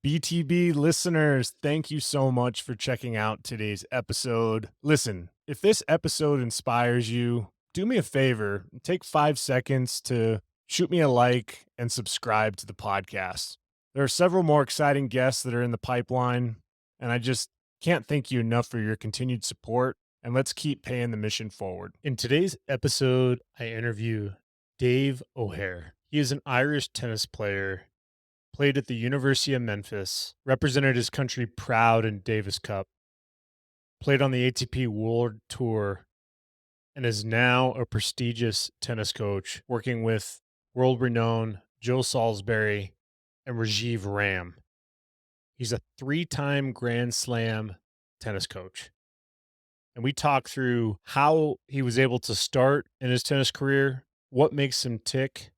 BTB listeners, thank you so much for checking out today's episode. Listen, if this episode inspires you, do me a favor, take 5 seconds to shoot me a like and subscribe to the podcast. There are several more exciting guests that are in the pipeline, and I just can't thank you enough for your continued support, and let's keep paying the mission forward. In today's episode, I interview Dave O'Hare. He is an Irish tennis player, played at the University of Memphis, represented his country proud in Davis Cup, played on the ATP World Tour, and is now a prestigious tennis coach working with world-renowned Joe Salisbury and Rajiv Ram. He's a 3-time Grand Slam tennis coach. And we talk through how he was able to start in his tennis career, what makes him tick,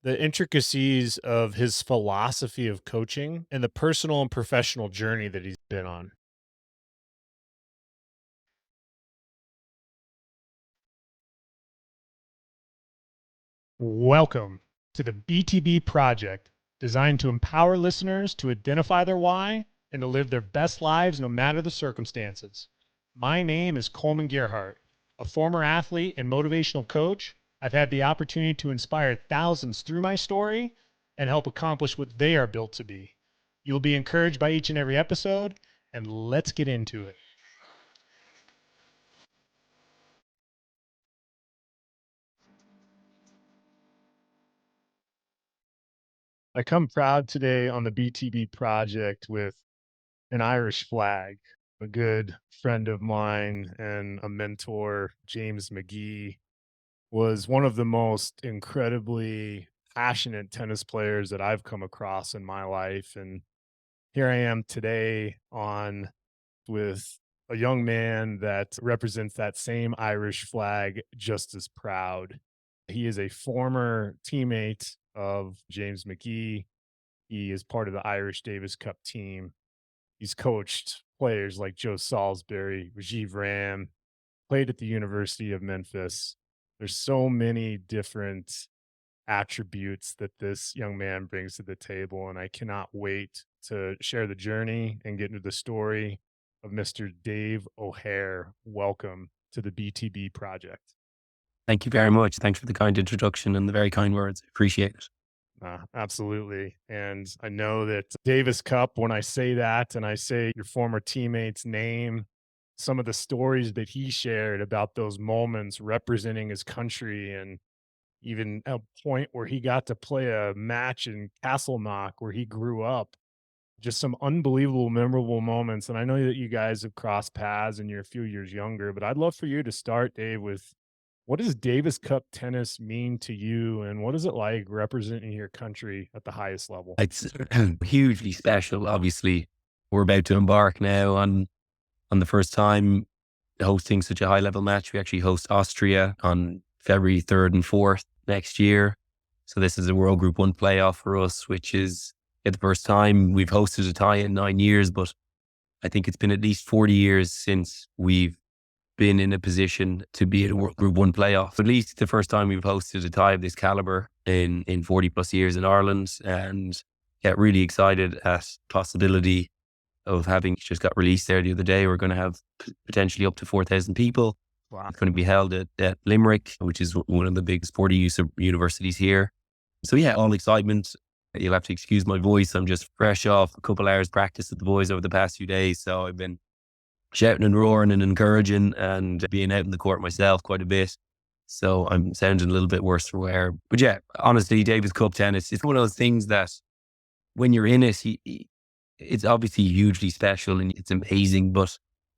the intricacies of his philosophy of coaching, and the personal and professional journey that he's been on. Welcome to the BTB Project, designed to empower listeners to identify their why and to live their best lives no matter the circumstances. My name is Kollman Gearheart, a former athlete and motivational coach. I've had the opportunity to inspire thousands through my story and help accomplish what they are built to be. You'll be encouraged by each and every episode, and let's get into it. I come proud today on the BTB project with an Irish flag. A good friend of mine and a mentor, James McGee, was one of the most incredibly passionate tennis players that I've come across in my life. And here I am today on with a young man that represents that same Irish flag just as proud. He is a former teammate of James McGee. He is part of the Irish Davis Cup team. He's coached players like Joe Salisbury, Rajiv Ram, played at the University of Memphis. There's so many different attributes that this young man brings to the table, and I cannot wait to share the journey and get into the story of Mr. Dave O'Hare. Welcome to the BTB project. Thank you very much. Thanks for the kind introduction and the very kind words. Appreciate it. Absolutely. And I know that Davis Cup, when I say that and I say your former teammate's name, some of the stories that he shared about those moments representing his country, and even a point where he got to play a match in Castleknock where he grew up. Just some unbelievable, memorable moments. And I know that you guys have crossed paths and you're a few years younger, but I'd love for you to start, Dave, with what does Davis Cup tennis mean to you? And what is it like representing your country at the highest level? It's hugely special. Obviously, we're about to embark now on the first time hosting such a high level match. We actually host Austria on February 3rd and 4th next year. So this is a World Group 1 playoff for us, which is the first time we've hosted a tie in 9 years, but I think it's been at least 40 years since we've been in a position to be at a World Group 1 playoff. At least the first time we've hosted a tie of this caliber in 40 plus years in Ireland, and get really excited at possibility of having just got released there the other day. We're going to have potentially up to 4,000 people. Wow. It's going to be held at Limerick, which is one of the big sporty universities here. So yeah, all excitement. You'll have to excuse my voice. I'm just fresh off a couple hours practice with the boys over the past few days. So I've been shouting and roaring and encouraging and being out in the court myself quite a bit. So I'm sounding a little bit worse for wear. But yeah, honestly, Davis Cup tennis, it's one of those things that when you're in it, it's obviously hugely special and it's amazing, but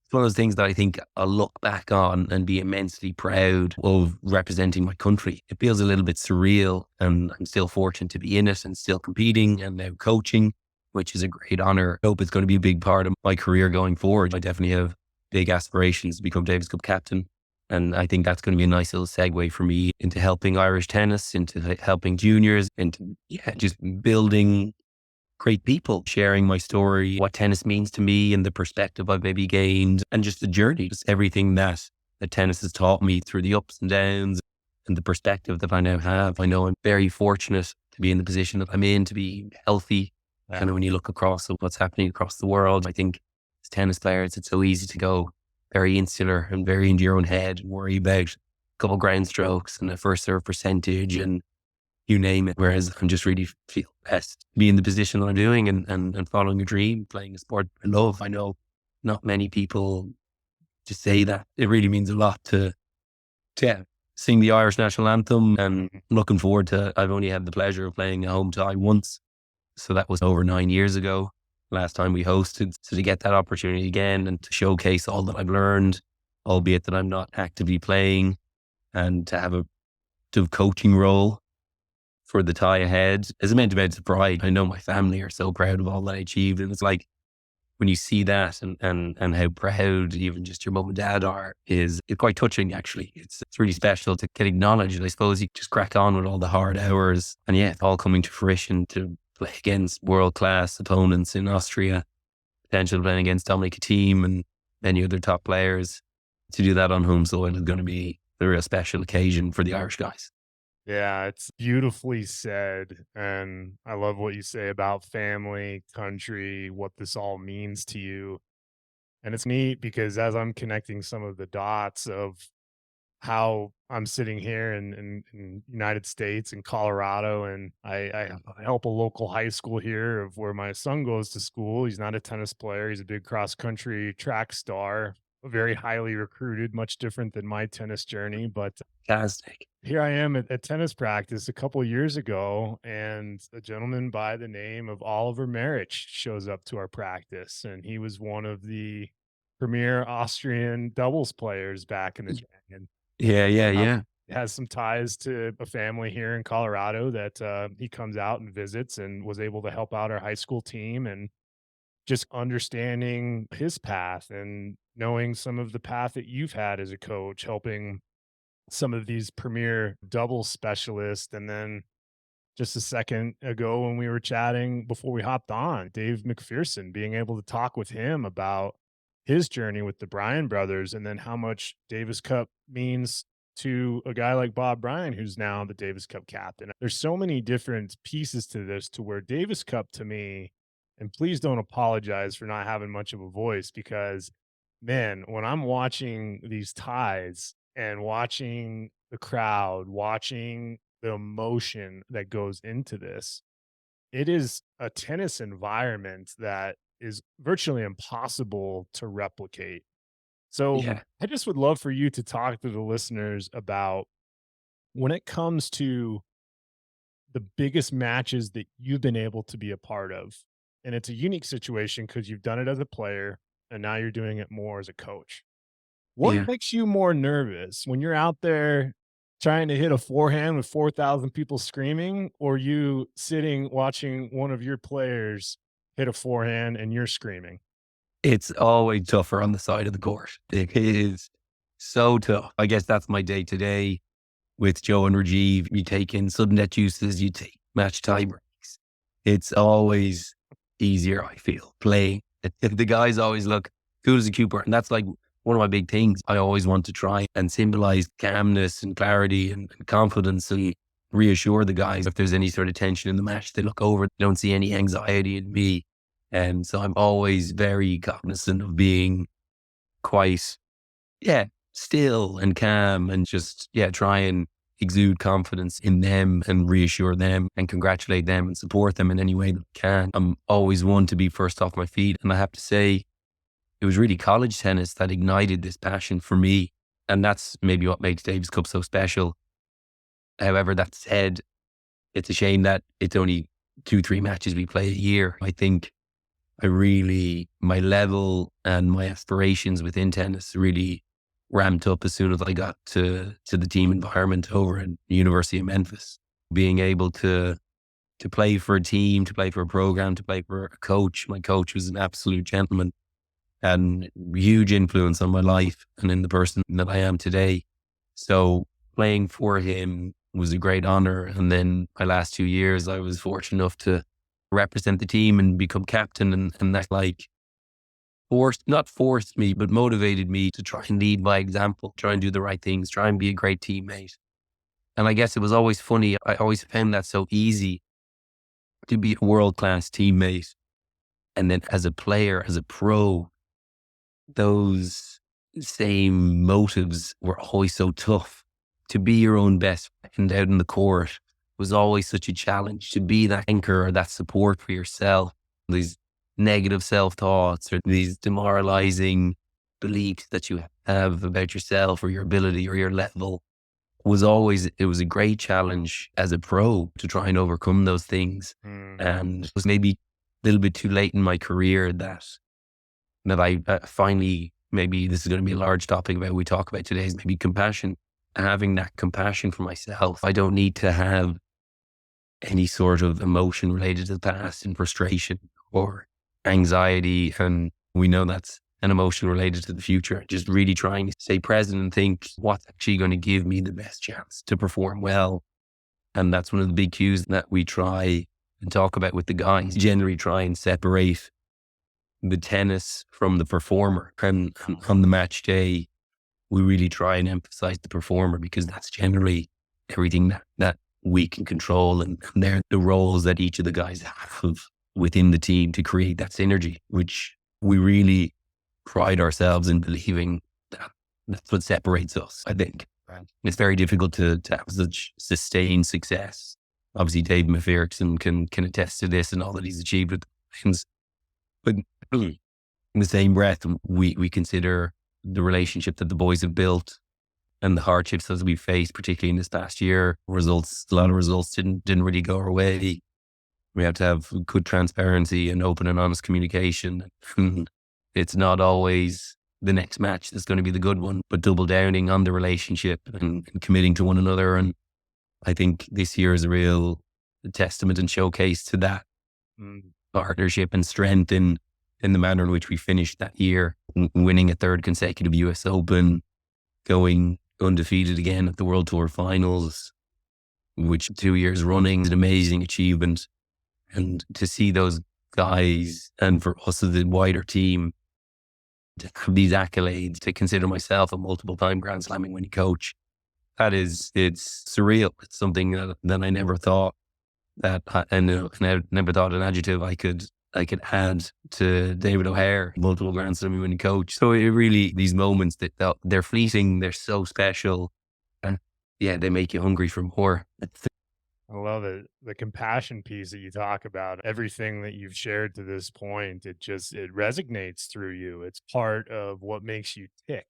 it's one of those things that I think I'll look back on and be immensely proud of representing my country. It feels a little bit surreal, and I'm still fortunate to be in it and still competing and now coaching, which is a great honor. I hope it's going to be a big part of my career going forward. I definitely have big aspirations to become Davis Cup captain. And I think that's going to be a nice little segue for me into helping Irish tennis, into helping juniors, into just building great people, sharing my story, what tennis means to me and the perspective I've maybe gained, and just the journey, just everything that tennis has taught me through the ups and downs and the perspective that I now have. I know I'm very fortunate to be in the position that I'm in, to be healthy And when you look across at what's happening across the world, I think as tennis players, it's so easy to go very insular and very into your own head and worry about a couple ground strokes and a first serve percentage and you name it. Whereas I'm just really feel best to be in the position that I'm doing and following a dream, playing a sport I love. I know not many people just say that. It really means a lot to yeah, sing the Irish national anthem and looking forward to, I've only had the pleasure of playing a home tie once. So that was over 9 years ago, last time we hosted. So to get that opportunity again and to showcase all that I've learned, albeit that I'm not actively playing, and to have a coaching role for the tie ahead is meant to be pride. I know my family are so proud of all that I achieved. And it's like when you see that and how proud even just your mum and dad are, it's quite touching actually. It's really special to get acknowledged. I suppose you just crack on with all the hard hours and it's all coming to fruition to play against world-class opponents in Austria, potential playing against Dominic Thiem and many other top players. To do that on home soil is going to be a real special occasion for the Irish guys. Yeah, it's beautifully said. And I love what you say about family, country, what this all means to you. And it's neat because as I'm connecting some of the dots of how I'm sitting here in United States in Colorado, and I help a local high school here of where my son goes to school. He's not a tennis player. He's a big cross country track star, very highly recruited, much different than my tennis journey. But Fantastic. here I am at tennis practice a couple years ago, and a gentleman by the name of Oliver Maric shows up to our practice, and he was one of the premier Austrian doubles players back in the day. And Yeah, yeah, uh, yeah. has some ties to a family here in Colorado that he comes out and visits, and was able to help out our high school team, and just understanding his path and knowing some of the path that you've had as a coach, helping some of these premier double specialists. And then just a second ago when we were chatting before we hopped on, Dave McPherson, being able to talk with him about his journey with the Bryan brothers, and then how much Davis Cup means to a guy like Bob Bryan, who's now the Davis Cup captain. There's so many different pieces to this, to where Davis Cup to me, and please don't apologize for not having much of a voice, because man, when I'm watching these ties and watching the crowd, watching the emotion that goes into this, it is a tennis environment that is virtually impossible to replicate. So Yeah, I just would love for you to talk to the listeners about, when it comes to the biggest matches that you've been able to be a part of. And it's a unique situation because you've done it as a player and now you're doing it more as a coach. What yeah. makes you more nervous when you're out there trying to hit a forehand with 4,000 people screaming, or you sitting watching one of your players hit a forehand and you're screaming? It's always tougher on the side of the court. It is so tough. I guess that's my day to day with Joe and Rajiv. You take in sudden death juices, you take match tie breaks. It's always easier, I feel, playing. The guys always look cool as a cucumber. And that's like one of my big things. I always want to try and symbolize calmness and clarity and confidence and reassure the guys if there's any sort of tension in the match. They look over, they don't see any anxiety in me. And so I'm always very cognizant of being quite, still and calm and just, try and exude confidence in them and reassure them and congratulate them and support them in any way that I can. I'm always one to be first off my feet. And I have to say, it was really college tennis that ignited this passion for me. And that's maybe what makes Davis Cup so special. However, that said, it's a shame that it's only 2-3 matches we play a year. I think my level and my aspirations within tennis really ramped up as soon as I got to the team environment over at the University of Memphis. Being able to play for a team, to play for a program, to play for a coach. My coach was an absolute gentleman and huge influence on my life and in the person that I am today. So playing for him was a great honor. And then my last 2 years, I was fortunate enough to represent the team and become captain. And that not forced me, but motivated me to try and lead by example, try and do the right things, try and be a great teammate. And I guess it was always funny. I always found that so easy to be a world-class teammate. And then as a player, as a pro, those same motives were always so tough. To be your own best friend out in the court was always such a challenge. To be that anchor or that support for yourself, these negative self-thoughts or these demoralizing beliefs that you have about yourself or your ability or your level it was a great challenge as a pro to try and overcome those things. Mm. And it was maybe a little bit too late in my career that I finally, maybe this is going to be a large topic about we talk about today, is maybe compassion. Having that compassion for myself. I don't need to have any sort of emotion related to the past and frustration or anxiety. And we know that's an emotion related to the future. Just really trying to stay present and think what's actually going to give me the best chance to perform well. And that's one of the big cues that we try and talk about with the guys. Generally try and separate the tennis from the performer. And on the match day, we really try and emphasize the performer because that's generally everything that we can control. And they're the roles that each of the guys have within the team to create that synergy, which we really pride ourselves in believing that that's what separates us, I think. Right. It's very difficult to have such sustained success. Obviously, Dave McPherson can attest to this and all that he's achieved with things. But in the same breath, we consider the relationship that the boys have built and the hardships that we faced, particularly in this past year. A lot of results didn't really go our way. We have to have good transparency and open and honest communication. It's not always the next match that's going to be the good one, but double downing on the relationship and committing to one another. And I think this year is a real testament and showcase to that partnership and strength in the manner in which we finished that year, winning a third consecutive US Open, going undefeated again at the World Tour Finals, which 2 years running is an amazing achievement. And to see those guys and for us as a wider team to have these accolades, to consider myself a multiple time Grand Slamming winning coach, it's surreal. It's something that I never thought and I never thought an adjective I could add to David O'Hare, multiple Grand Slam winning coach. So it really, these moments that they're fleeting, they're so special, and yeah, they make you hungry for more. I love it. The compassion piece that you talk about, everything that you've shared to this point, it resonates through you. It's part of what makes you tick.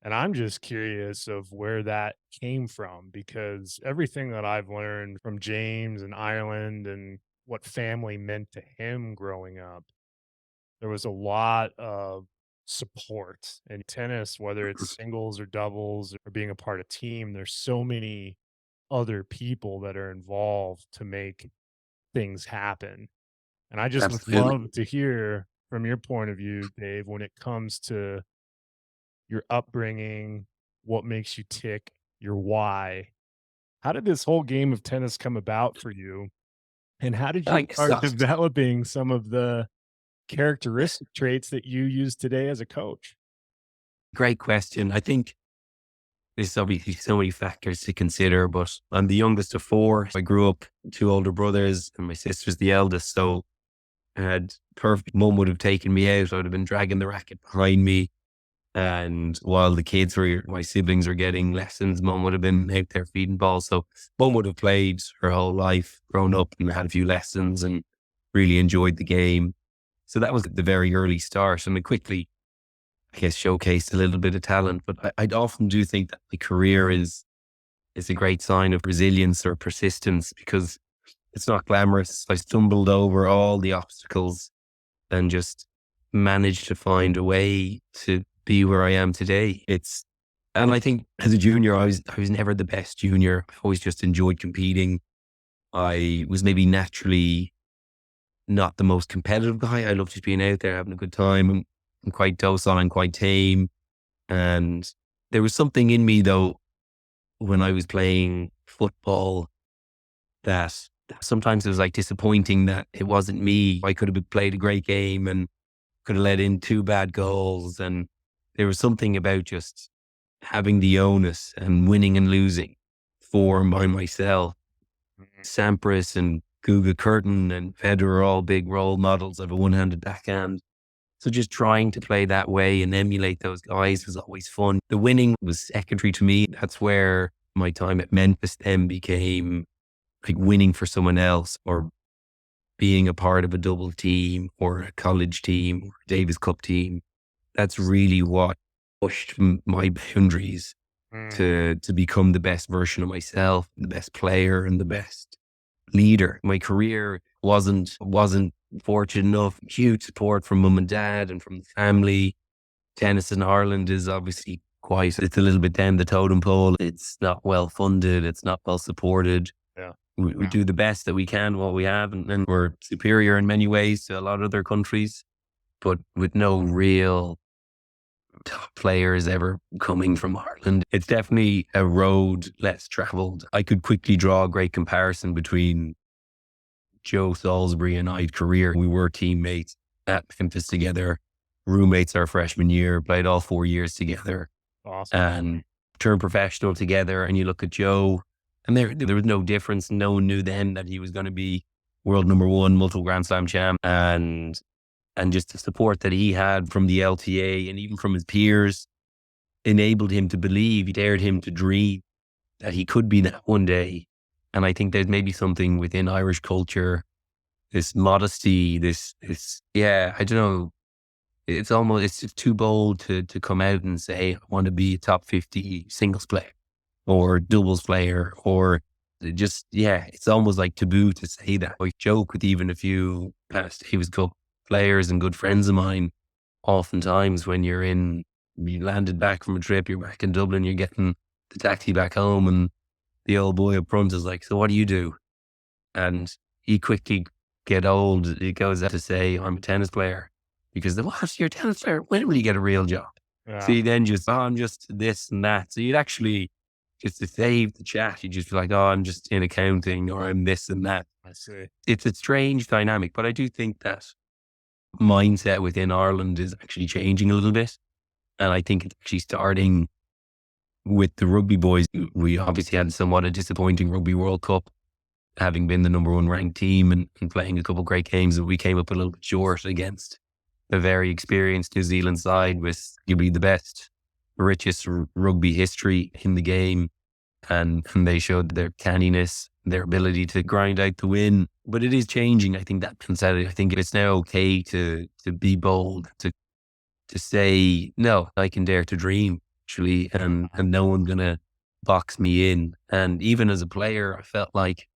And I'm just curious of where that came from because everything that I've learned from James and Ireland and what family meant to him growing up, there was a lot of support in tennis, whether it's singles or doubles or being a part of team. There's so many other people that are involved to make things happen. And I just would Absolutely. love to hear from your point of view, Dave, when it comes to your upbringing, what makes you tick, your why. How did this whole game of tennis come about for you? And how did I you guess start that's developing some of the characteristic traits that you use today as a coach? a great question. I think there's obviously so many factors to consider, but I'm the youngest of four. I grew up with two older brothers and my sister's the eldest. So I had perfect. Mum would have taken me out. I would have been dragging the racket behind me. And while my siblings were getting lessons, mum would have been out there feeding balls. So mum would have played her whole life, grown up and had a few lessons and really enjoyed the game. So that was the very early start. And it quickly, I guess, showcased a little bit of talent. But I often do think that my career is a great sign of resilience or persistence because it's not glamorous. I stumbled over all the obstacles and just managed to find a way to be where I am today. And I think as a junior, I was never the best junior. I always just enjoyed competing. I was maybe naturally not the most competitive guy. I love just being out there, having a good time. I'm quite docile and quite tame. And there was something in me though, when I was playing football that sometimes it was like disappointing that it wasn't me. I could have played a great game and could have let in two bad goals. And there was something about just having the onus and winning and losing for by myself. Mhm. Sampras and Guga Curtin and Federer are all big role models of a one-handed backhand. So just trying to play that way and emulate those guys was always fun. The winning was secondary to me. That's where my time at Memphis then became like winning for someone else or being a part of a double team or a college team or a Davis Cup team. That's really what pushed my boundaries Mm, to become the best version of myself, the best player and the best leader. My career wasn't fortunate enough. Huge support from mum and dad and from the family. Tennis in Ireland is obviously it's a little bit down the totem pole. It's not well funded. It's not well supported. yeah. We do the best that we can, what we have, and we're superior in many ways to a lot of other countries, but with no real top players ever coming from Ireland. It's definitely a road less traveled. I could quickly draw a great comparison between Joe Salisbury and I's career. We were teammates at Memphis together, roommates our freshman year, played all 4 years together Awesome. and turned professional together. And you look at Joe, and there was no difference. No one knew then that he was going to be world number one, multiple Grand Slam champ, and just the support that he had from the LTA and even from his peers enabled him to believe, dared him to dream that he could be that one day. And I think there's maybe something within Irish culture, this modesty, I don't know. It's just too bold to come out and say, I want to be a top 50 singles player or doubles player or it's almost like taboo to say that. I joke with even a few past Davis Cup players and good friends of mine. Oftentimes when you landed back from a trip, you're back in Dublin, you're getting the taxi back home and the old boy up front is like, so what do you do? And he quickly get old. He goes out to say, I'm a tennis player. Because what? You're a tennis player? When will you get a real job? So Yeah, you then just, I'm just this and that. So you'd actually, just to save the chat, you'd just be like, oh, I'm just in accounting or I'm this and that. I see. It's a strange dynamic, but I do think that mindset within Ireland is actually changing a little bit. And I think it's actually starting with the rugby boys. We obviously had somewhat a disappointing Rugby World Cup, having been the number one ranked team and playing a couple of great games, and we came up a little bit short against a very experienced New Zealand side with arguably the best, richest rugby history in the game. And they showed their canniness, their ability to grind out the win. But it is changing. I think that mentality. I think it's now okay to be bold, to say, no, I can dare to dream, actually, and no one's gonna box me in. And even as a player, I felt like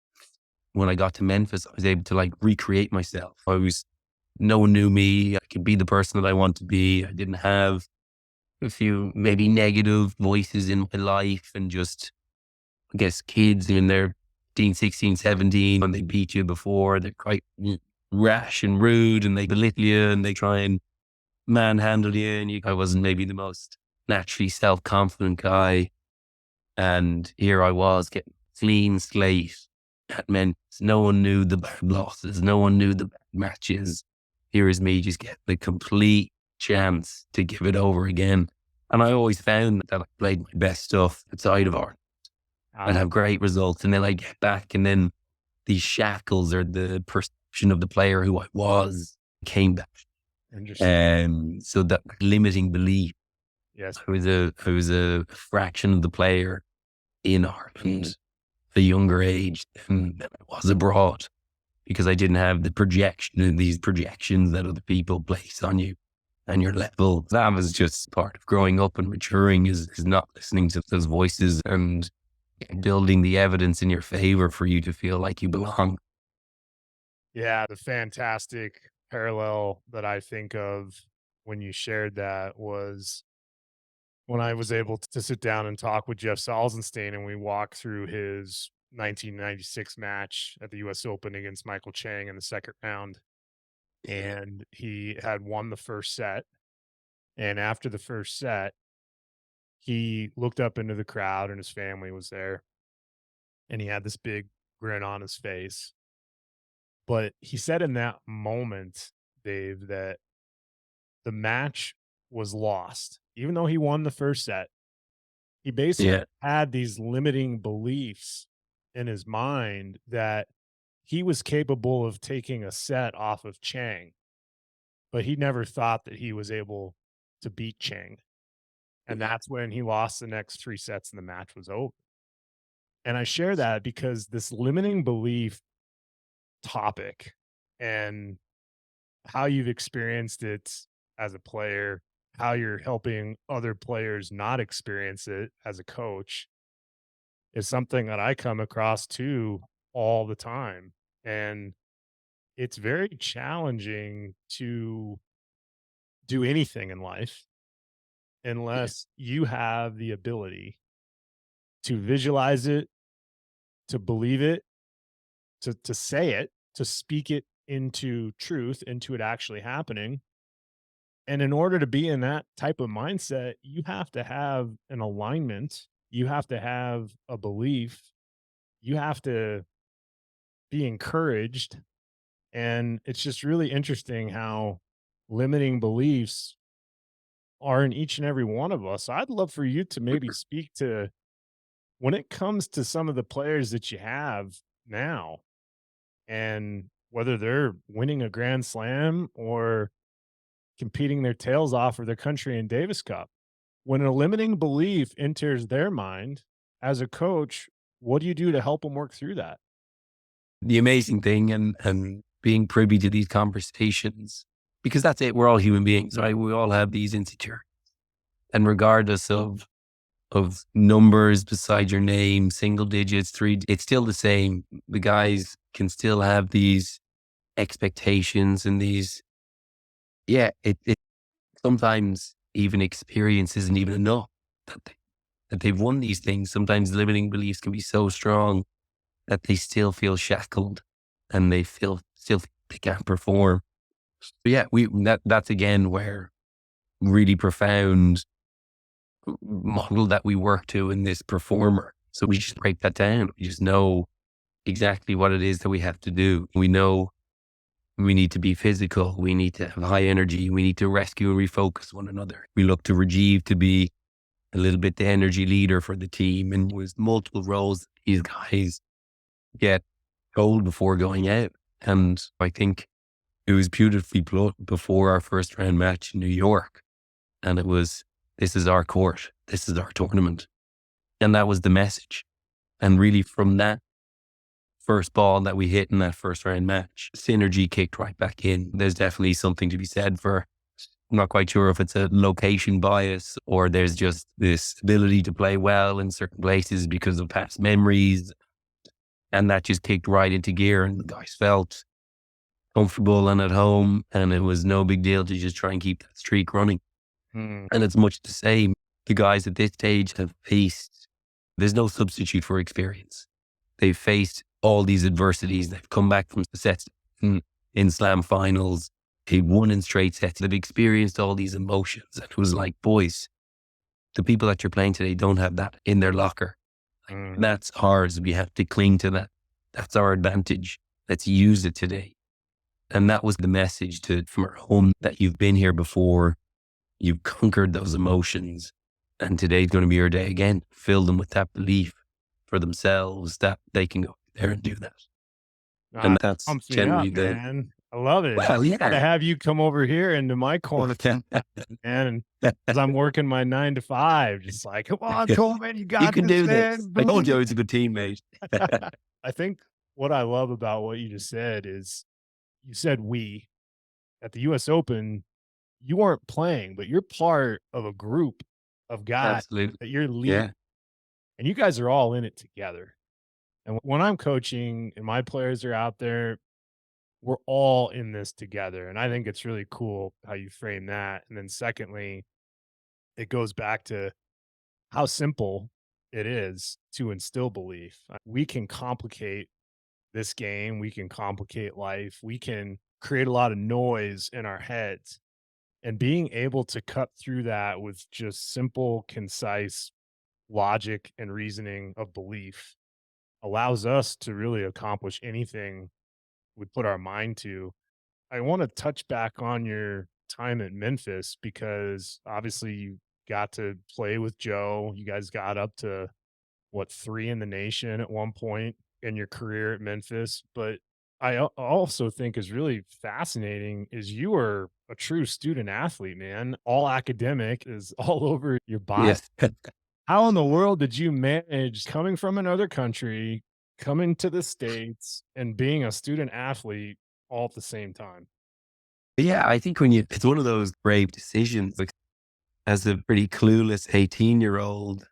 when I got to Memphis, I was able to like recreate myself. No one knew me. I could be the person that I want to be. I didn't have a few maybe negative voices in my life and just, I guess, kids in their 15, 16, 17, when they beat you before, they're quite rash and rude and they belittle you and they try and manhandle you. And I wasn't maybe the most naturally self-confident guy. And here I was getting clean slate. That meant no one knew the bad losses. No one knew the bad matches. Here is me just getting the complete chance to give it over again. And I always found that I played my best stuff outside of art and Ah, have great results. And then I get back and then these shackles or the perception of the player who I was came back. interesting. So that limiting belief, Yes. I was a fraction of the player in Ireland at a younger age than I was abroad because I didn't have these projections that other people place on you and your level. That was just part of growing up and maturing is not listening to those voices and building the evidence in your favor for you to feel like you belong. Yeah, the fantastic parallel that I think of when you shared that was when I was able to sit down and talk with Jeff Salzenstein and we walked through his 1996 match at the US Open against Michael Chang in the second round. And he had won the first set. And after the first set, he looked up into the crowd and his family was there. And he had this big grin on his face. But he said in that moment, Dave, that the match was lost. Even though he won the first set, he basically Yeah. had these limiting beliefs in his mind that he was capable of taking a set off of Chang, but he never thought that he was able to beat Chang. And that's when he lost the next 3 sets and the match was over. And I share that because this limiting belief topic and how you've experienced it as a player, how you're helping other players not experience it as a coach is something that I come across too all the time. And it's very challenging to do anything in life Yeah. unless you have the ability to visualize it, to believe it, to say it, to speak it into truth, into it actually happening. And in order to be in that type of mindset, you have to have an alignment. You have to have a belief. You have to be encouraged. And it's just really interesting how limiting beliefs are in each and every one of us. I'd love for you to maybe speak to when it comes to some of the players that you have now and whether they're winning a grand slam or competing their tails off for their country in Davis Cup. When a limiting belief enters their mind as a coach, what do you do to help them work through that? The amazing thing and being privy to these conversations, because that's it. We're all human beings, right? We all have these insecurities. And regardless of numbers beside your name, single digits, three, it's still the same. The guys can still have these expectations and these, yeah, it sometimes even experience isn't even enough that, that they've won these things. Sometimes limiting beliefs can be so strong that they still feel shackled and they feel still they can't perform. But yeah, that's again where really profound model that we work to in this performer. So we just break that down. We just know exactly what it is that we have to do. We know we need to be physical. We need to have high energy. We need to rescue and refocus one another. We look to Rajiv to be a little bit the energy leader for the team. And with multiple roles these guys get told before going out. And I think it was beautifully put before our first round match in New York. And it was, this is our court. This is our tournament. And that was the message. And really from that first ball that we hit in that first round match, synergy kicked right back in. There's definitely something to be said for, I'm not quite sure if it's a location bias or there's just this ability to play well in certain places because of past memories. And that just kicked right into gear and the guys felt comfortable and at home. And it was no big deal to just try and keep that streak running. Hmm. And it's much the same. The guys at this stage have faced, there's no substitute for experience. They've faced all these adversities. They've come back from sets in slam finals. They've won in straight sets. They've experienced all these emotions. And it was like, boys, the people that you're playing today don't have that in their locker. Mm. That's ours. We have to cling to that. That's our advantage. Let's use it today. And that was the message from our home that you've been here before. You've conquered those emotions. And today's going to be your day again. Fill them with that belief for themselves that they can go there and do that. Ah, And it that's pumps me generally up, the, man. I love it. well, To yeah. have you come over here into my corner, man, and as I'm working my 9 to 5, just like, "Come on, Kollman, you You got can this, do this. man. I told you I Believe." was a good teammate. I think what I love about what you just said is you said "we." At the US Open, you weren't playing, but you're part of a group of guys Absolutely. that you're leading, Yeah. and you guys are all in it together. And when I'm coaching and my players are out there, we're all in this together. And I think it's really cool how you frame that. And then secondly, it goes back to how simple it is to instill belief. We can complicate this game, we can complicate life, we can create a lot of noise in our heads. And being able to cut through that with just simple, concise logic and reasoning of belief allows us to really accomplish anything we put our mind to. I want to touch back on your time at Memphis because obviously you got to play with Joe. You guys got up to what, 3 in the nation at one point in your career at Memphis. But also think is really fascinating is you are a true student athlete, man. All academic is all over your bio. Yes. How in the world did you manage coming from another country, coming to the States, and being a student athlete all at the same time? Yeah, I think it's one of those brave decisions, like as a pretty clueless 18-year-old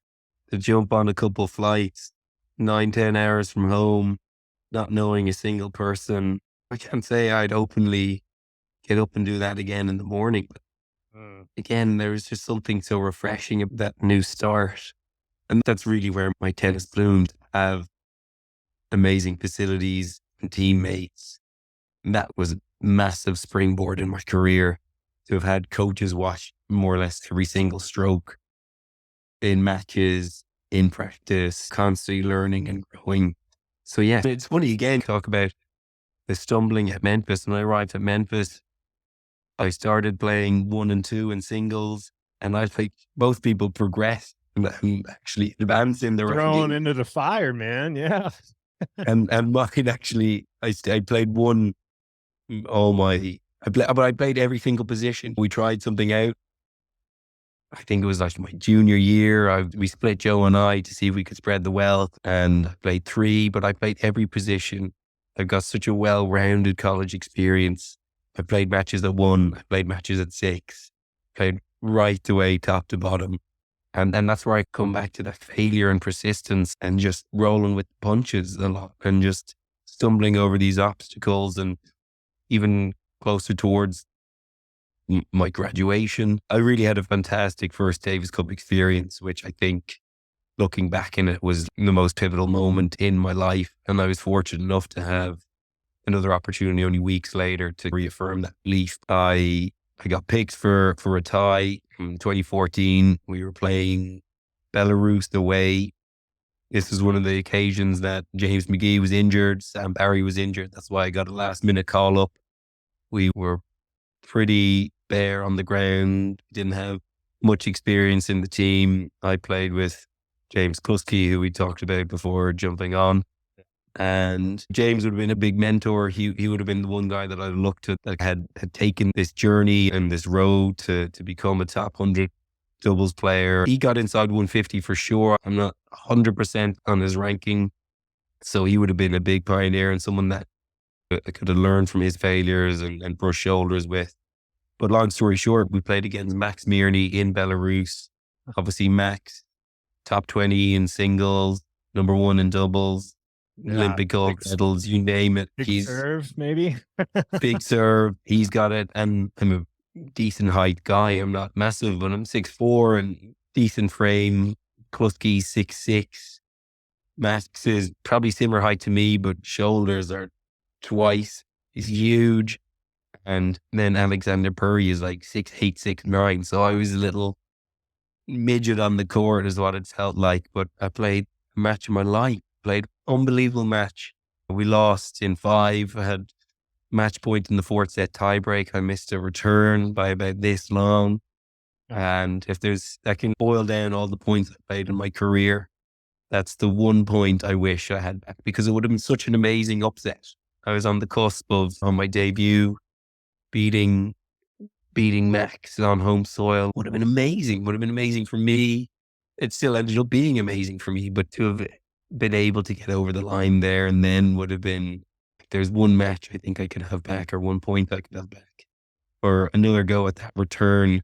to jump on a couple flights, 9, 10 hours from home, not knowing a single person. I can't say I'd openly get up and do that again in the morning. But Mm. again, there was just something so refreshing about that new start. And that's really where my tennis bloomed. Have amazing facilities and teammates. And that was a massive springboard in my career to have had coaches watch more or less every single stroke in matches, in practice, constantly learning and growing. So yeah, it's funny again, talk about the stumbling at Memphis. When I arrived at Memphis, I started playing 1 and 2 in singles, and I think both people progressed and actually advanced in their Thrown ranking. into the fire, man. Yeah. And mine actually, I played one all my, but I played every single position. We tried something out. I think it was like my junior year. We split Joe and I to see if we could spread the wealth, and I played three, but I played every position. I got such a well-rounded college experience. I played matches at 1, I played matches at 6, played right the way top to bottom. And that's where I come back to that failure and persistence and just rolling with the punches a lot and just stumbling over these obstacles. And even closer towards my graduation, I really had a fantastic first Davis Cup experience, which I think looking back in it was the most pivotal moment in my life. And I was fortunate enough to have another opportunity only weeks later to reaffirm that belief. I got picked for a tie in 2014. We were playing Belarus away. This was one of the occasions that James McGee was injured, Sam Barry was injured. That's why I got a last minute call up. We were pretty bare on the ground, didn't have much experience in the team. I played with James Kluski, who we talked about before jumping on. And James would have been a big mentor. He would have been the one guy that I looked to that had taken this journey and this road to become a top 100 doubles player. He got inside 150 for sure. I'm not 100% on his ranking. So he would have been a big pioneer and someone that I could have learned from his failures and brushed shoulders with. But long story short, we played against Max Mirny in Belarus. Obviously, Max, top 20 in singles, #1 in doubles, Yeah. Olympic gold medals, you name it. Big He's serve, maybe. big serve. He's got it. And I'm a decent height guy. I'm not massive, but I'm 6'4" and decent frame. Kluski's 6'6". Max is probably similar height to me, but shoulders are twice. He's huge. And then Alexander Puri is like 6'8", 6'9". So I was a little midget on the court is what it felt like. But I played a match of my life, played unbelievable match. We lost in 5. I had match point in the 4th set tiebreak. I missed a return by about this long. And if I can boil down all the points I played in my career, that's the one point I wish I had back because it would have been such an amazing upset. I was on the cusp of, on my debut, beating Max on home soil. Would have been amazing. Would have been amazing for me. It still ended up being amazing for me, but to have been able to get over the line there and then would have been, if there's one match I think I could have back or one point I could have back or another go at that return,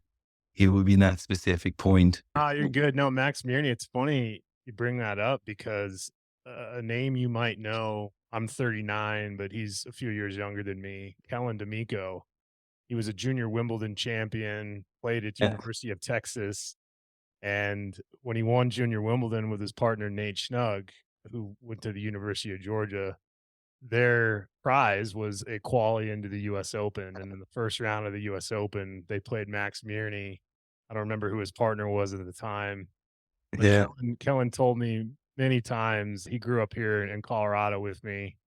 it would be that specific point. Ah, you're good. No, Max Mirny, it's funny you bring that up because a name you might know, I'm 39, but he's a few years younger than me, Kellen D'Amico. He was a junior Wimbledon champion, played at Yeah. University of Texas, and when he won junior Wimbledon with his partner Nate Schnug, who went to the University of Georgia, their prize was a quali into the US Open, and in the first round of the US Open, they played Max Mirny. I don't remember who his partner was at the time, but Yeah. Kellen told me many times he grew up here in Colorado with me,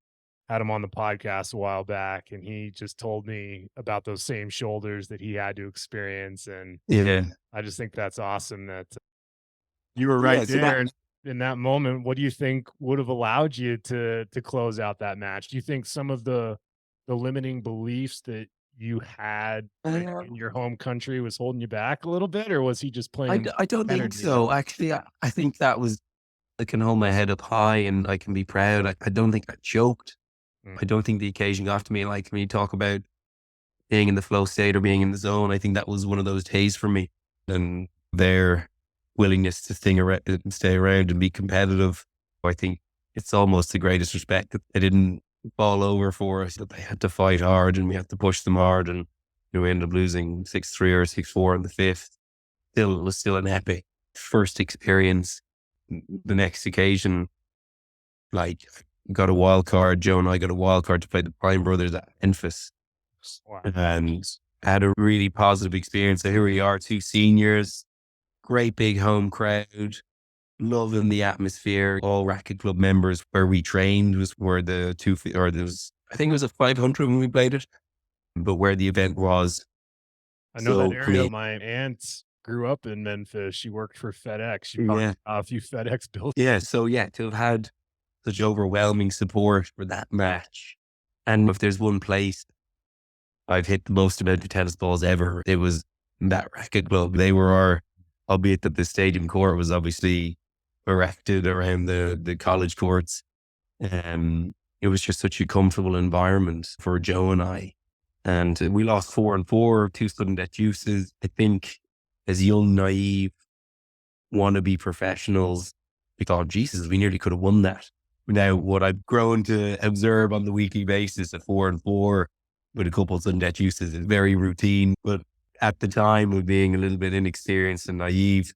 had him on the podcast a while back, and he just told me about those same shoulders that he had to experience, and Yeah. I just think that's awesome that you were right Yeah. So there, that, and in that moment, what do you think would have allowed you to close out that match? Do you think some of the limiting beliefs that you had in your home country was holding you back a little bit, or was he just playing I don't think energy with so. you? Actually, I think that was, I can hold my head up high and I can be proud. I don't think I choked. Mm, I don't think the occasion got to me. Like when you talk about being in the flow state or being in the zone, I think that was one of those days for me. And their willingness to stay around and be competitive, I think it's almost the greatest respect that they didn't fall over for us, that they had to fight hard and we had to push them hard. And we ended up losing 6-3 or 6-4 in the fifth. Still, it was still an epic first experience. The next occasion, like, got a wild card. Joe and I got a wild card to play the Prime Brothers at Memphis, wow. and had a really positive experience. So here we are, two seniors, great big home crowd, loving the atmosphere. All racket club members where we trained was where the or there was, I think it was a 500 when we played it, but where the event was. I know that So I area. mean, My aunt grew up in Memphis. She worked for FedEx. She probably yeah, saw a few FedEx buildings. yeah. So yeah, to have had such overwhelming support for that match, and if there's one place I've hit the most amount of tennis balls ever, it was that racket club. They were our, albeit that the stadium court was obviously erected around the college courts. It was just such a comfortable environment for Joe and I. And we lost 4-4, two sudden death juices. I think as young, naive, wannabe professionals, we thought, Jesus, we nearly could have won that. Now, what I've grown to observe on the weekly basis at 4-4 with a couple of sudden death juices is very routine. But at the time of being a little bit inexperienced and naive,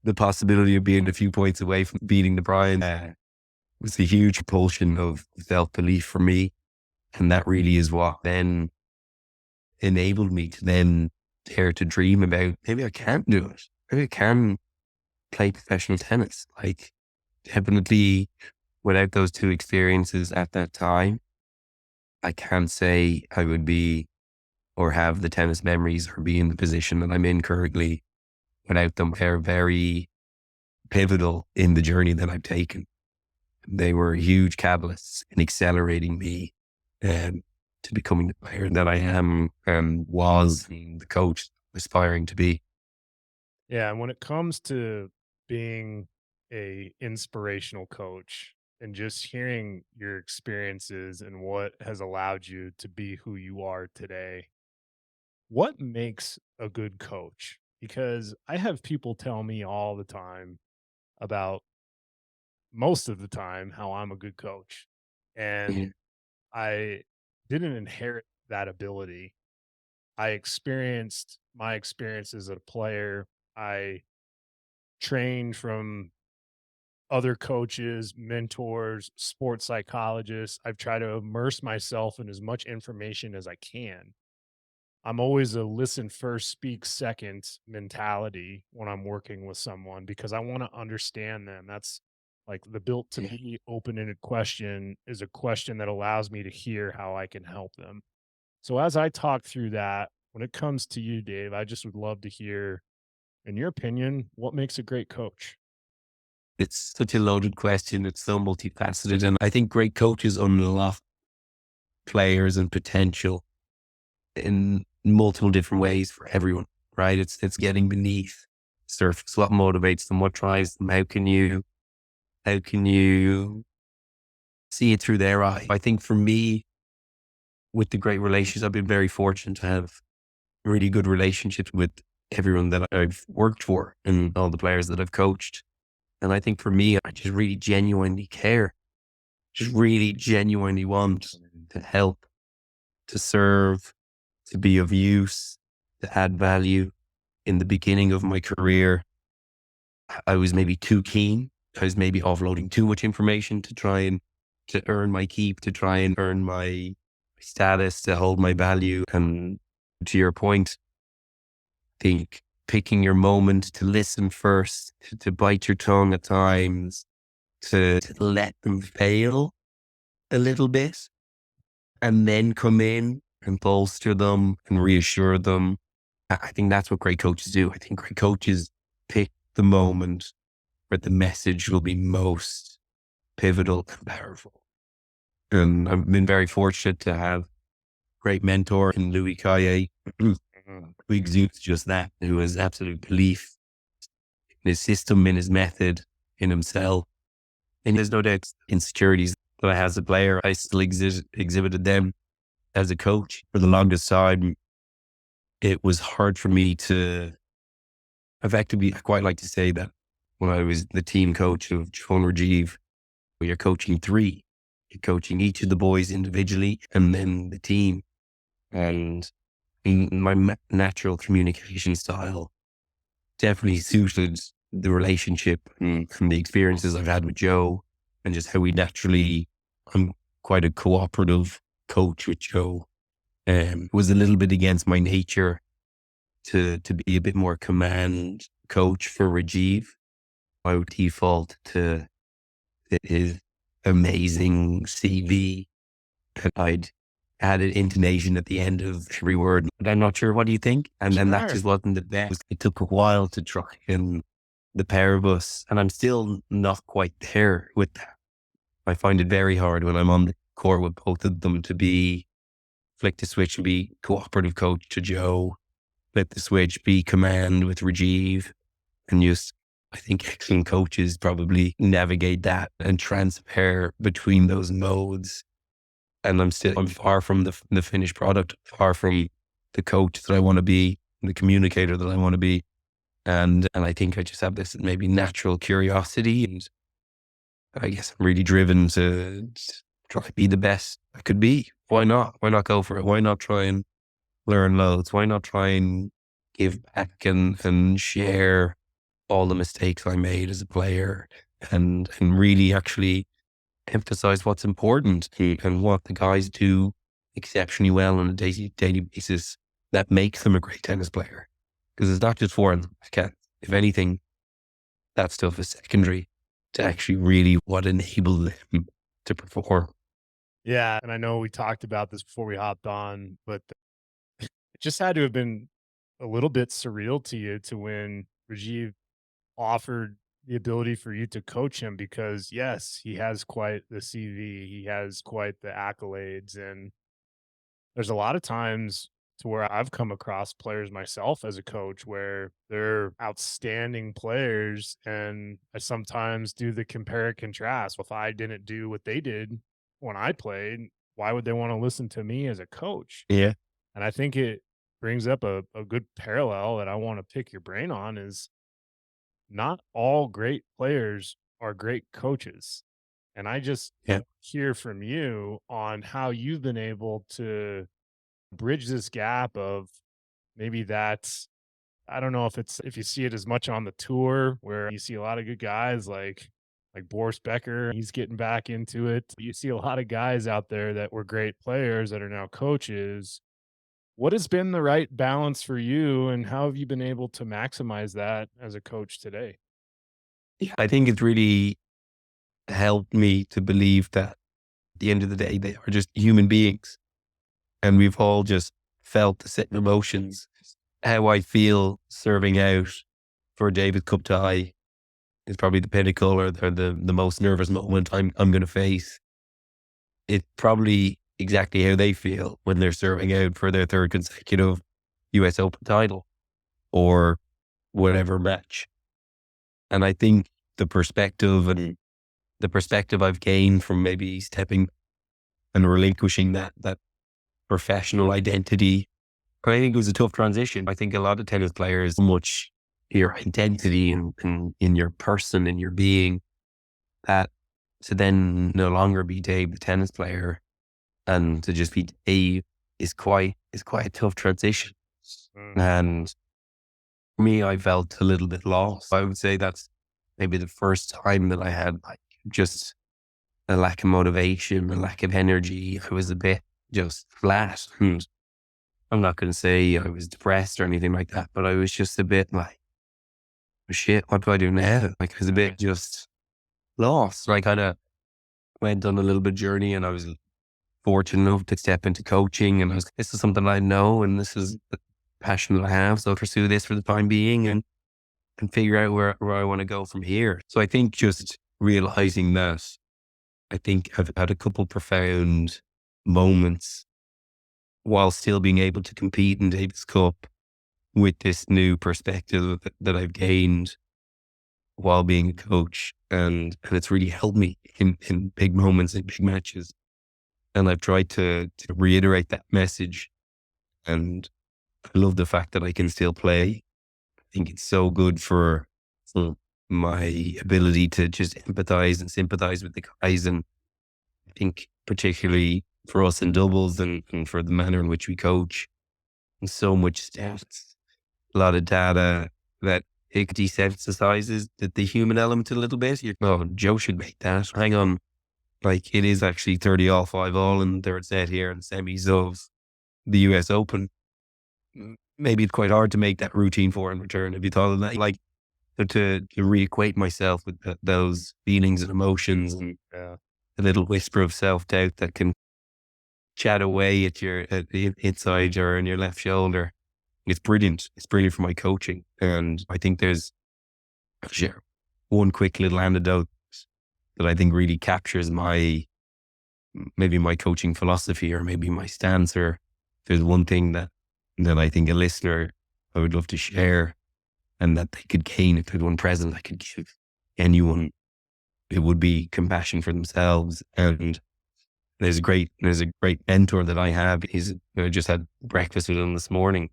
the possibility of being a few points away from beating the Brian was a huge propulsion of self-belief for me. And that really is what then enabled me to then dare to dream about, maybe I can do it. Maybe I can play professional tennis. Like, definitely without those two experiences at that time, I can't say I would be or have the tennis memories or be in the position that I'm in currently without them. They're very pivotal in the journey that I've taken. They were huge catalysts in accelerating me to becoming the player that I am and was, and the coach aspiring to be. Yeah, and when it comes to being a inspirational coach and just hearing your experiences and what has allowed you to be who you are today, what makes a good coach? Because I have people tell me all the time about most of the time how I'm a good coach. And Yeah. I didn't inherit that ability. I experienced my experiences as a player. I trained from other coaches, mentors, sports psychologists. I've tried to immerse myself in as much information as I can. I'm always a listen first, speak second mentality when I'm working with someone because I want to understand them. That's like the built to be open ended question is a question that allows me to hear how I can help them. So, as I talk through that, when it comes to you, Dave, I just would love to hear, in your opinion, what makes a great coach? It's such a loaded question. It's so multifaceted. And I think great coaches unlock players and potential in multiple different ways for everyone, right? It's getting beneath the surface. What motivates them? What drives them? How can you see it through their eye? I think for me, with the great relationships, I've been very fortunate to have really good relationships with everyone that I've worked for and all the players that I've coached. And I think for me, I just really genuinely care, just really genuinely want to help, to serve, to be of use, to add value. In the beginning of my career, I was maybe too keen. I was maybe offloading too much information to try and to earn my keep, to try and earn my status, to hold my value. And to your point, I think picking your moment to listen first, to bite your tongue at times, to let them fail a little bit and then come in and bolster them and reassure them. I think that's what great coaches do. I think great coaches pick the moment where the message will be most pivotal and powerful. And I've been very fortunate to have a great mentor in Louis Kaye, who exudes just that, who has absolute belief in his system, in his method, in himself. And there's no doubt insecurities that I had as a player, I still exhibited them as a coach. For the longest time, it was hard for me to effectively, I quite like to say that when I was the team coach of Joan Rajiv, where you're coaching three, you're coaching each of the boys individually and then the team. And my natural communication style definitely suited the relationship and the experiences I've had with Joe, and just how I'm quite a cooperative coach with Joe. Was a little bit against my nature to be a bit more command coach for Rajiv. I would default to his amazing CV, and I'd added intonation at the end of every word. But I'm not sure. What do you think? And then that Sure. just wasn't the best. It took a while to try and the pair of us, and I'm still not quite there with that. I find it very hard when I'm on the court with both of them to flick the switch and be cooperative coach to Joe, flip the switch, be command with Rajiv, and just, I think excellent coaches probably navigate that and transfer between those modes. And I'm far from the finished product, far from the coach that I want to be, the communicator that I want to be. And I think I just have this maybe natural curiosity, and I guess I'm really driven to try to be the best I could be. Why not? Why not go for it? Why not try and learn loads? Why not try and give back and share all the mistakes I made as a player, and really actually emphasize what's important and what the guys do exceptionally well on a daily basis that makes them a great tennis player. Because it's not just for them. If anything, that stuff is secondary to actually really what enabled them to perform. Yeah, and I know we talked about this before we hopped on, but it just had to have been a little bit surreal to you to when Rajiv offered the ability for you to coach him because yes, he has quite the CV, he has quite the accolades, and there's a lot of times to where I've come across players myself as a coach where they're outstanding players, and I sometimes do the compare and contrast. If I didn't do what they did when I played, why would they want to listen to me as a coach? Yeah. And I think it brings up a good parallel that I want to pick your brain on is not all great players are great coaches. And I just Yeah. hear from you on how you've been able to bridge this gap of maybe that's I don't know if you see it as much on the tour where you see a lot of good guys like Boris Becker, he's getting back into it. You see a lot of guys out there that were great players that are now coaches. What has been the right balance for you and how have you been able to maximize that as a coach today? Yeah. I think it's really helped me to believe that at the end of the day, they are just human beings, and we've all just felt the same emotions. How I feel serving out for a David Cup tie is probably the pinnacle, or the most nervous moment I'm going to face. It's probably exactly how they feel when they're serving out for their third consecutive US Open title or whatever match. And I think the perspective I've gained from maybe stepping and relinquishing that professional identity, I think it was a tough transition. I think a lot of tennis players, so much your identity and in your person and your being, that to then no longer be Dave the tennis player and to just be Dave is quite a tough transition. Mm. And for me, I felt a little bit lost. I would say that's maybe the first time that I had like just a lack of motivation, a lack of energy. I was a bit just flat. And I'm not going to say I was depressed or anything like that, but I was just a bit like, "Oh, shit, what do I do now?" Like I was a bit just lost. I kind of went on a little bit journey, and I was fortunate enough to step into coaching, and this is something I know, and this is the passion that I have. So I'll pursue this for the time being. And and figure out where I want to go from here. So I think just realizing that, I think I've had a couple profound moments while still being able to compete in Davis Cup with this new perspective that I've gained while being a coach. And it's really helped me in big moments, in big matches. And I've tried to reiterate that message. And I love the fact that I can still play. I think it's so good for my ability to just empathize and sympathize with the guys. And I think particularly for us in doubles and for the manner in which we coach, and so much stats, a lot of data that it desensitizes the human element a little bit. Oh, Joe should make that. Hang on. Like, it is actually 30 all, 5 all in the third set here in semis of the US Open. Maybe it's quite hard to make that routine for in return. Have you thought of that? Like, to reequate myself with those feelings and emotions, and a little whisper of self-doubt that can chat away at the inside or in your left shoulder. It's brilliant. It's brilliant for my coaching. And I think I'll share one quick little anecdote that I think really captures maybe my coaching philosophy, or maybe my stance. Or there's one thing that I think a listener, I would love to share, and that they could gain if there's one present I could give anyone, it would be compassion for themselves. And there's a great mentor that I have. I just had breakfast with him this morning.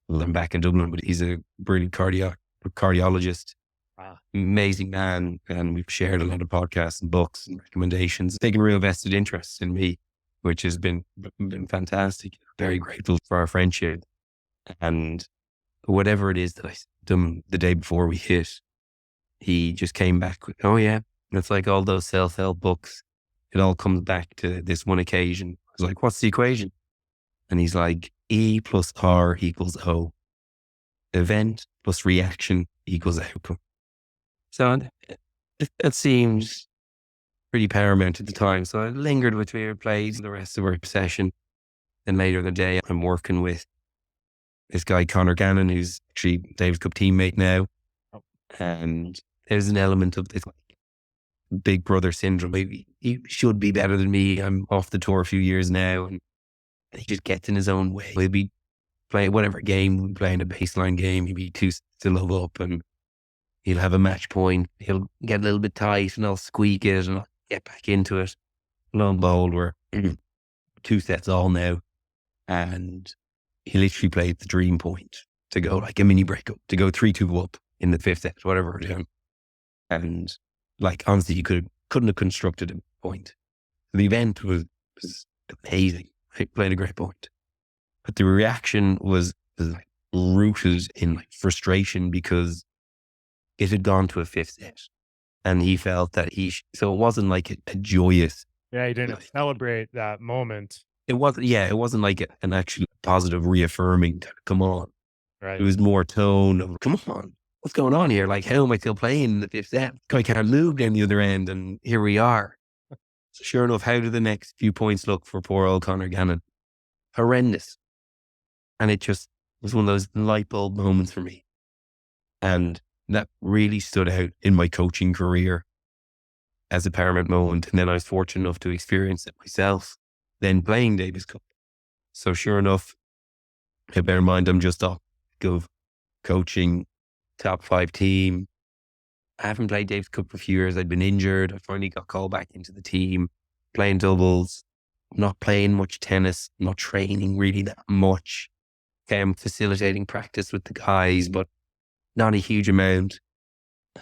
Well, I'm back in Dublin, but he's a brilliant cardiologist. Wow. Amazing man. And we've shared a lot of podcasts and books and recommendations, taken real vested interest in me, which has been fantastic. Very grateful for our friendship. And whatever it is that I done the day before we hit, he just came back with, oh yeah, it's like all those self-help books. It all comes back to this one occasion. I was like, what's the equation? And he's like, E plus R equals O. Event plus reaction equals outcome. So that seems pretty paramount at the time. So I lingered with me, played the rest of our session. Then later in the day, I'm working with this guy, Conor Gannon, who's actually Davis Cup teammate now. And there's an element of this big brother syndrome. Maybe he should be better than me. I'm off the tour a few years now, and he just gets in his own way. He'll be playing whatever game, we'll be playing a baseline game. He'll be 2 sets to love up, and he'll have a match point. He'll get a little bit tight, and I'll squeak it, and I'll get back into it. Lo and behold, we're 2 sets all now, and he literally played the dream point to go like a mini breakup, to go 3-2 up in the 5th set, whatever we're doing. And like, honestly, you couldn't have constructed a point. The event was amazing. He played a great point. But the reaction was like rooted in like frustration, because it had gone to a 5th set, and he felt that so it wasn't like a joyous. Yeah, he didn't celebrate that moment. It wasn't like an actual positive reaffirming, come on. Right. It was more tone of, come on, what's going on here? Like, how am I still playing in the 5th set? I can't move down the other end, and here we are. So sure enough, how do the next few points look for poor old Conor Gannon? Horrendous. And it just was one of those light bulb moments for me. And that really stood out in my coaching career as a paramount moment. And then I was fortunate enough to experience it myself, then playing Davis Cup. So sure enough, bear in mind, I'm just off coaching top 5 team. I haven't played Davis Cup for a few years. I'd been injured. I finally got called back into the team, playing doubles. I'm not playing much tennis, not training really that much. I'm facilitating practice with the guys, but not a huge amount.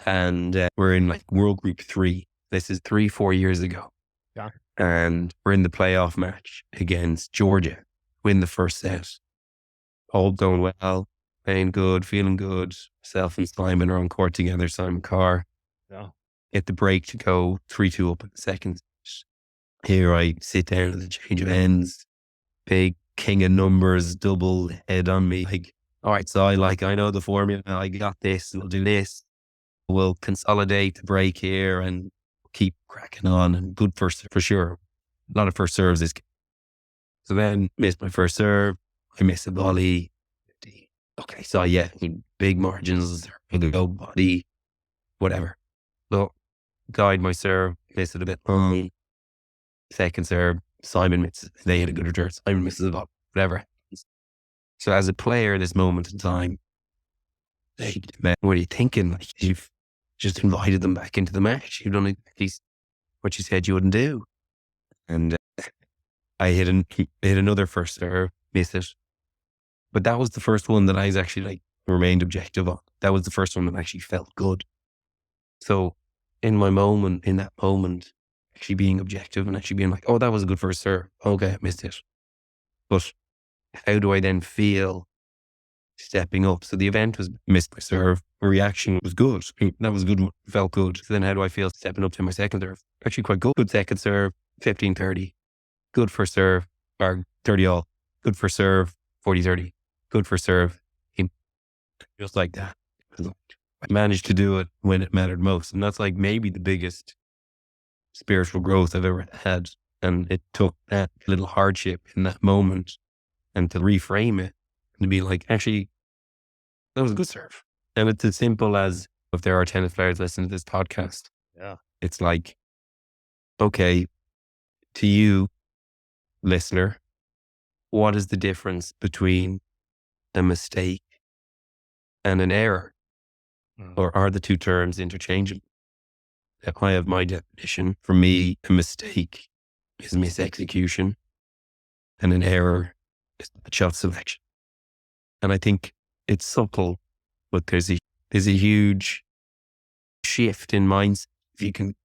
And we're in like World Group 3. This is 3-4 years ago. Yeah. And we're in the playoff match against Georgia. Win the first set. All going well, playing good, feeling good. Myself and Simon are on court together, Simon Carr. Yeah. Get the break to go 3-2 up in the second set. Here I sit down at the change of ends. Big king of numbers, double head on me. Like, all right, so I know the formula. I got this. We'll do this. We'll consolidate the break here and keep cracking on. And good first for sure. A lot of first serves. So then missed my first serve. I missed a volley. Okay, so yeah, big margins, low body, whatever. So guide my serve, miss it a bit long. Second serve, Simon misses. They hit a good return. Simon misses a lot, whatever. So as a player, this moment in time, hey, man, what are you thinking? Like, you've just invited them back into the match. You've done exactly what you said you wouldn't do. And I hit another first serve, missed it. But that was the first one that I was actually like remained objective on. That was the first one that actually felt good. So in that moment, actually being objective and actually being like, oh, that was a good first serve. Okay, I missed it. But how do I then feel stepping up? So the event was missed by serve. My reaction was good. That was a good one. Felt good. So then how do I feel stepping up to my second serve? Actually quite good. Good second serve, 15-30. Good first serve, or 30 all. Good for serve, 40-30. Good for serve. Just like that. I managed to do it when it mattered most. And that's like maybe the biggest spiritual growth I've ever had. And it took that little hardship in that moment and to reframe it and to be like, actually, that was a good serve. And it's as simple as if there are tennis players listening to this podcast, Yeah. it's like, okay, to you, listener, what is the difference between a mistake and an error? Or are the two terms interchangeable? If I have my definition, for me, a mistake is misexecution and an error is a shot selection. And I think it's subtle, but there's a huge shift in mindset. If you can,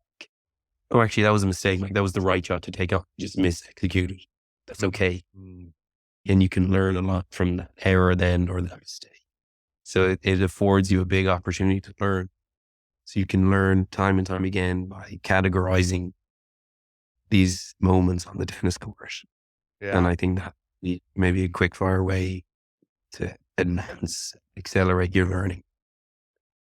oh, actually, that was a mistake. Like that was the right shot to take off. Just misexecuted. That's okay. And you can learn a lot from that error then or that mistake. So it affords you a big opportunity to learn. So you can learn time and time again by categorizing these moments on the tennis court. Yeah. And I think that maybe a quick fire way to enhance, accelerate your learning.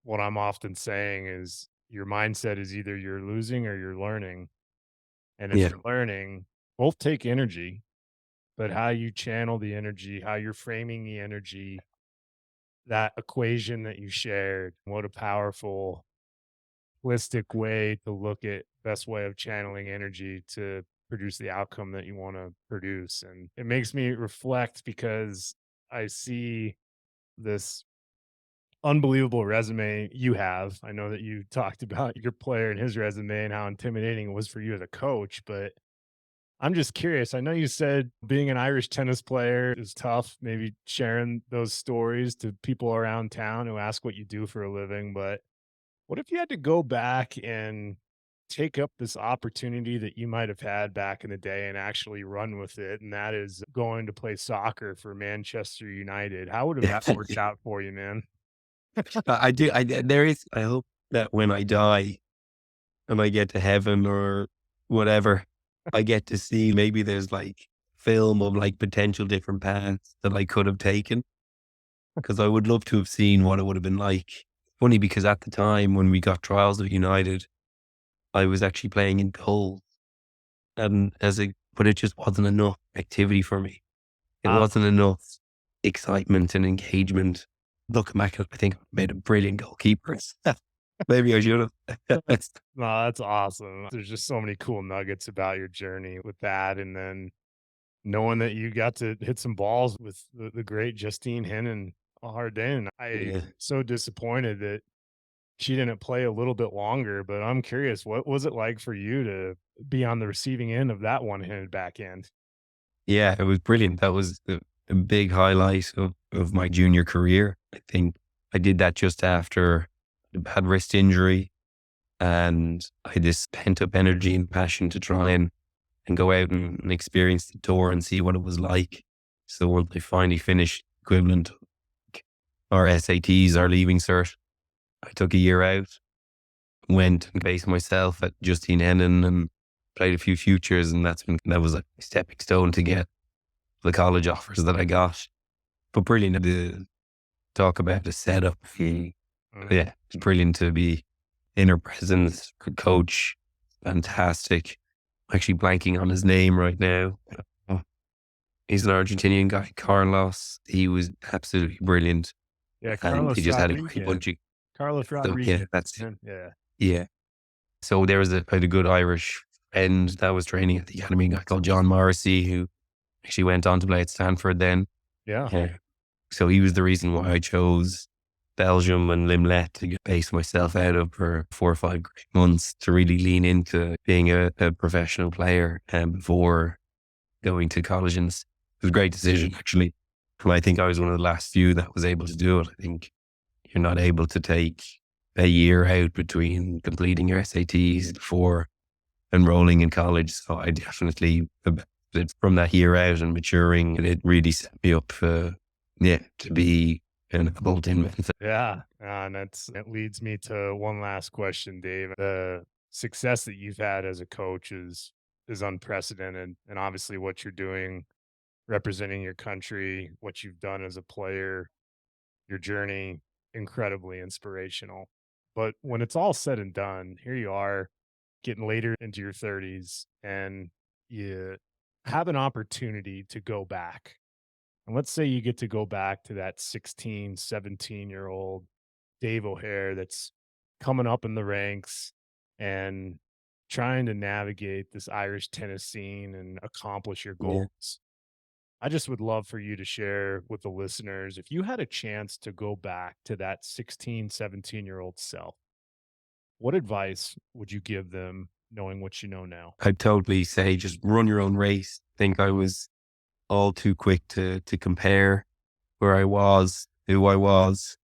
What I'm often saying is your mindset is either you're losing or you're learning. And if Yeah. you're learning, both take energy, but how you channel the energy, how you're framing the energy, that equation that you shared, what a powerful holistic way to look at best way of channeling energy to produce the outcome that you want to produce. And it makes me reflect because I see this unbelievable resume you have. I know that you talked about your player and his resume and how intimidating it was for you as a coach, but I'm just curious. I know you said being an Irish tennis player is tough, maybe sharing those stories to people around town who ask what you do for a living, but what if you had to go back and take up this opportunity that you might have had back in the day and actually run with it? And that is going to play soccer for Manchester United. How would have that worked out for you, man? I do. I hope that when I die and I get to heaven or whatever, I get to see maybe there's like film of like potential different paths that I could have taken. Because I would love to have seen what it would have been like. Funny because at the time when we got trials of United, I was actually playing in goal, and but it just wasn't enough activity for me. It Ah, wasn't enough excitement and engagement. Looking back, I think I made a brilliant goalkeeper. Maybe I should have. no, that's awesome. There's just so many cool nuggets about your journey with that. And then knowing that you got to hit some balls with the great Justine Henin Hardin. I Yeah. so disappointed that she didn't play a little bit longer, but I'm curious, what was it like for you to be on the receiving end of that one-handed backhand? Yeah, it was brilliant. That was a big highlight of my junior career. I think I did that just after a bad wrist injury, and I had this pent up energy and passion to try and go out and experience the tour and see what it was like. So when I finally finished equivalent or SATs or leaving cert, I took a year out, went and based myself at Justine Henin and played a few futures, and that was a stepping stone to get the college offers that I got. But brilliant to talk about the setup. Mm. Yeah, it's brilliant to be in her presence. Good coach, fantastic. Actually blanking on his name right now. He's an Argentinian guy, Carlos. He was absolutely brilliant, Yeah, and he Carlos just had a great Rodriguez. bunch of. Carlos So yeah, Rodriguez, that's man. Yeah. yeah. So there was I had a good Irish friend that was training at the academy, a guy called John Morrissey, who actually went on to play at Stanford then. Yeah. Yeah. So he was the reason why I chose Belgium and Limlet to get base myself out of for 4 or 5 great months to really lean into being a professional player before going to college. And it was a great decision, actually. And I think I was one of the last few that was able to do it. I think you're not able to take a year out between completing your SATs before enrolling in college. So I definitely benefited from that year out and maturing. And it really set me up, to be an adult in Memphis. Yeah. And that leads me to one last question, Dave. The success that you've had as a coach is unprecedented. And obviously what you're doing representing your country, what you've done as a player, your journey, incredibly inspirational. But when it's all said and done, here you are getting later into your 30s and you have an opportunity to go back. And let's say you get to go back to that 16, 17-year-old Dave O'Hare that's coming up in the ranks and trying to navigate this Irish tennis scene and accomplish your Yeah. goals. I just would love for you to share with the listeners if you had a chance to go back to that 16, 17-year-old self, what advice would you give them knowing what you know now? I'd totally say just run your own race. I think I was all too quick to compare where I was, who I was.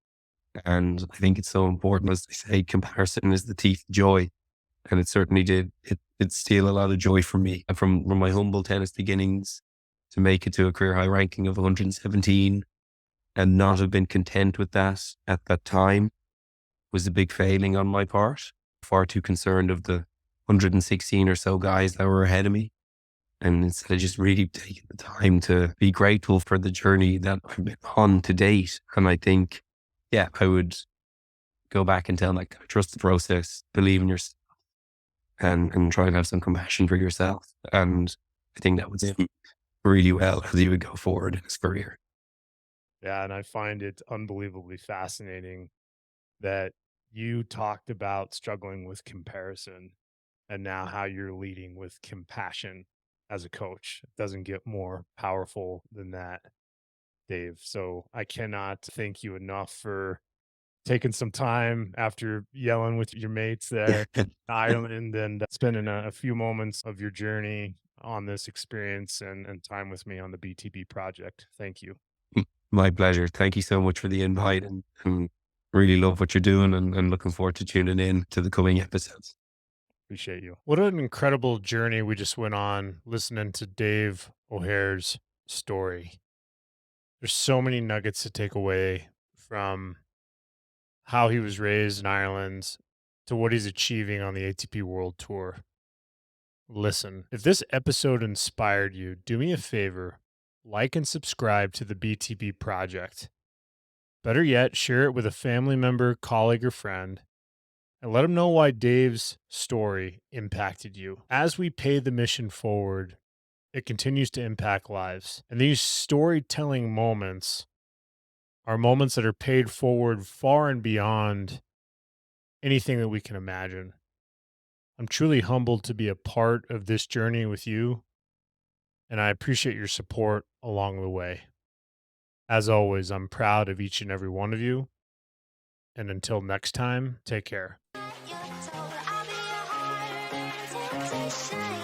And I think it's so important, as they say, comparison is the thief of joy. And it certainly did. It steal a lot of joy from me. And from my humble tennis beginnings to make it to a career high ranking of 117 and not have been content with that at that time was a big failing on my part. Far too concerned of the 116 or so guys that were ahead of me. And instead of just really taking the time to be grateful for the journey that I've been on to date. And I think, yeah, I would go back and tell like, trust the process, believe in yourself, and try and have some compassion for yourself. And I think that would suit him really well as he would go forward in his career. Yeah, and I find it unbelievably fascinating that you talked about struggling with comparison and now how you're leading with compassion as a coach. It doesn't get more powerful than that, Dave. So I cannot thank you enough for taking some time after yelling with your mates there in Ireland and spending a few moments of your journey on this experience and time with me on the BTB project. Thank you. My pleasure. Thank you so much for the invite and really love what you're doing and looking forward to tuning in to the coming episodes. Appreciate you. What an incredible journey we just went on listening to Dave O'Hare's story. There's so many nuggets to take away from how he was raised in Ireland to what he's achieving on the ATP World Tour. Listen, if this episode inspired you, do me a favor, like and subscribe to the BTB project. Better yet, share it with a family member, colleague, or friend, and let them know why Dave's story impacted you. As we pay the mission forward, it continues to impact lives. And these storytelling moments are moments that are paid forward far and beyond anything that we can imagine. I'm truly humbled to be a part of this journey with you, and I appreciate your support along the way. As always, I'm proud of each and every one of you. And until next time, take care. You're told I'll be your heart, temptation.